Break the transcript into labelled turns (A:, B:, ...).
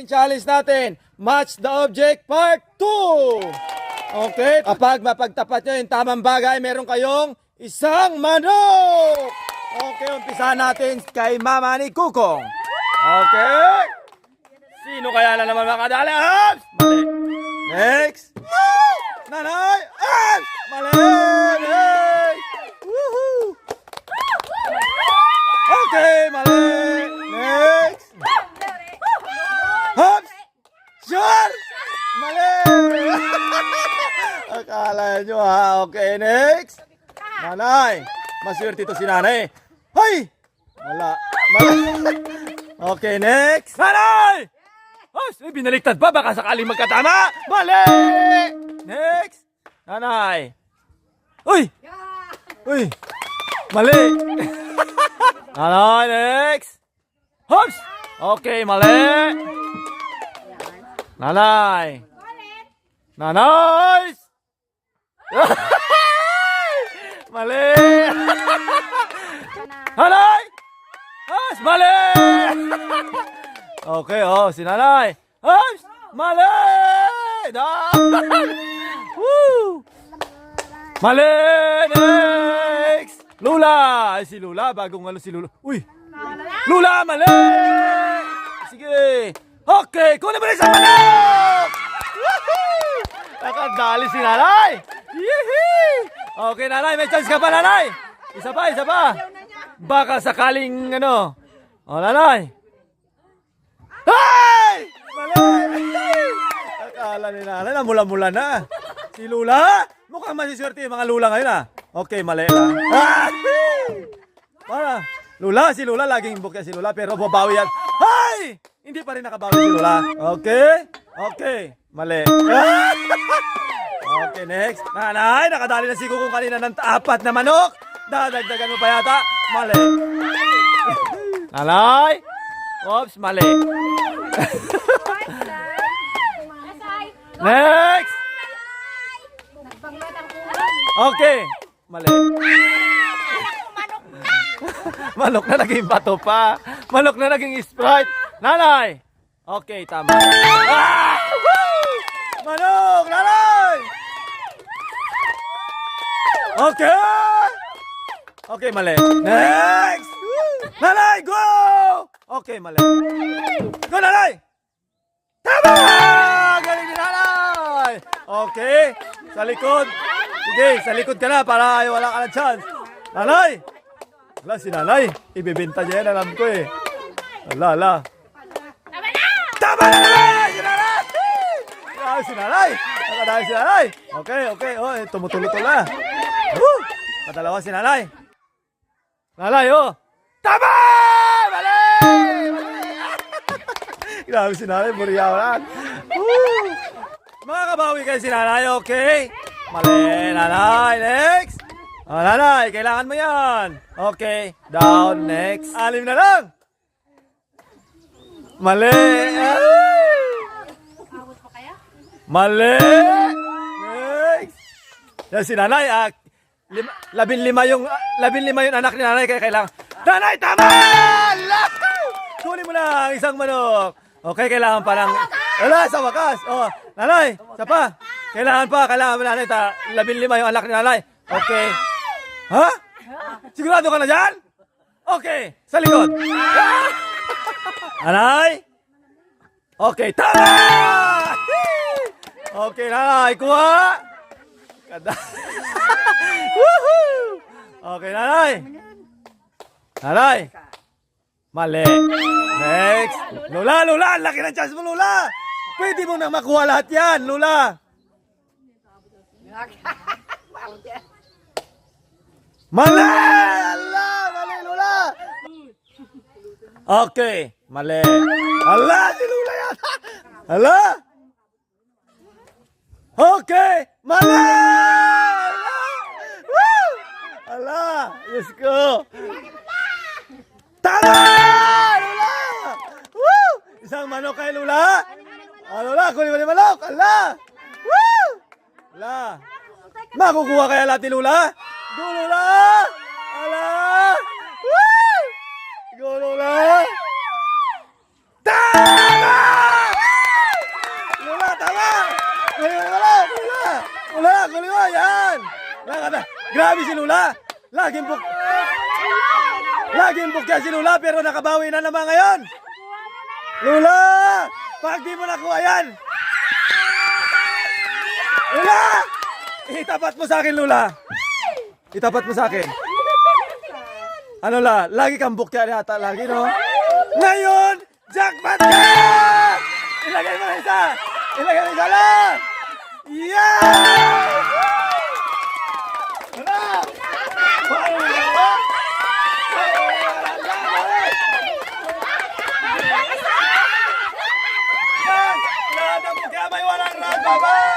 A: Ating challenge natin, Match the Object Part 2. Okay, kapag mapagtapat nyo yung tamang bagay, meron kayong isang manok. Okay, umpisa natin kay Mama ni Kukong. Okay. Sino kaya na naman makadali? Mali. Next. Nanay. Mali. Next. Woohoo. Okay, mali. Next. Hops. Sure. Mali. Akala nyo ha. Okay, next. Nanay. Maswerte ito si nanay. Hoy! Wala. Okay, next. Nanay! Hops, binaliktad pa. Baka sakaling magkatama. Mali! Next. Nanay. Uy! Uy! Mali! Nanay, next. Hops! Okay, mali. Nanay. Nanay! Mali! Nanay! Hops! Mali! Okay, oh, si nanay. Hops! Mali! Woo! Mali! Next! Lula! Ay, si Lula. Bagong ano si Lula. Uy! Lula! Mali! Sige. Okay, kunin mo rin sa manok! Woohoo! Nakadali si nanay! Yee! Okay, nanay. May chance ka pa, nanay. Isa pa, isa pa. Baka sakaling ano. O, nanay. Ay! Mali! Akala ni nanay na mula-mula na. Si Lula? Mukhang masiswerte yung mga Lula ngayon ah. Okay, mali lang. Para. Lula, si Lula. Laging bukya si Lula. Pero babawi yan. Ay! Hindi pa rin nakabawi si Lula. Okay? Okay. Mali. Okay, next. Nanay, nakadali na si Kukong kanina ng 4 na manok. Dadagdagan mo pa yata. Mali. Nanay. Oops, mali. Next. Okay. Mali. Manok na naging bato pa. Manok na naging Sprite. Nanay. Okay, tama. Woo! Manok, nanay. Okay. Okay, mali. Next. Nanay, go! Okay, mali. Go, nanay. Tama! Galing ni nanay. Okay. Sa likod. Sige, sa likod ka na para wala ka ng chance. Nanay! Wala, si nanay. Ibibenta niya yan, alam ko eh. Wala. Tama na naman! Si nanay! Grabe si nanay! Nakadahil si nanay! Okay. Oh, tumutulutol na. Patalawa si nanay. Nanay, oh! Tama! Mali! Grabe si nanay, buriyaw lang. Makakabawi kayo si nanay, okay? Mali, nanay. Next. Oh, nanay, kailangan mo yan. Okay, down, next. 6 na lang. Mali. Mali. Next. Yan si nanay, 15 yung anak ni nanay, kaya kailangan. Nanay, tama! Kunin mo na ang isang manok. Okay, kailangan pa ng... Wala, sa wakas. Oh, nanay, isa pa. Kailangan mo nanay, 15 yung anak ni nanay. Okay. Ha? Sigurado ka na dyan? Okay, sa likod. Nanay? Okay, tama! Okay, nanay, kuha. Woohoo! Okay, nanay. Nanay. Mali. Next. Lula, ang laki ng chance mo, Lula. Pwede mo nang makuha lahat yan, Lula. Mali! Mali, Lula. Okay, mali. Si Lula yan. Okay, mali! Diyos ko. Tama! Lula! Woo! Isang manok kay Lula. Lula, kunin mo ni manok. Woo! Makukuha kaya lahat ni Lula? Go, Lula! Woo! Go, Lula! Tama! si Lula. Laging bukya si Lula pero nakabawi na naman ngayon. Lula! Pag di mo nakuha yan. Lula! Itapat mo sa akin, Lula. Itapat mo sa akin. Ano la? Lagi kang bukya yata lagi, no? Ngayon, jackpot ka! Ilagay mo na isa! Ilagay mo isa lang! Yeah! Ano? Lahat ng bukya may walang round, baba!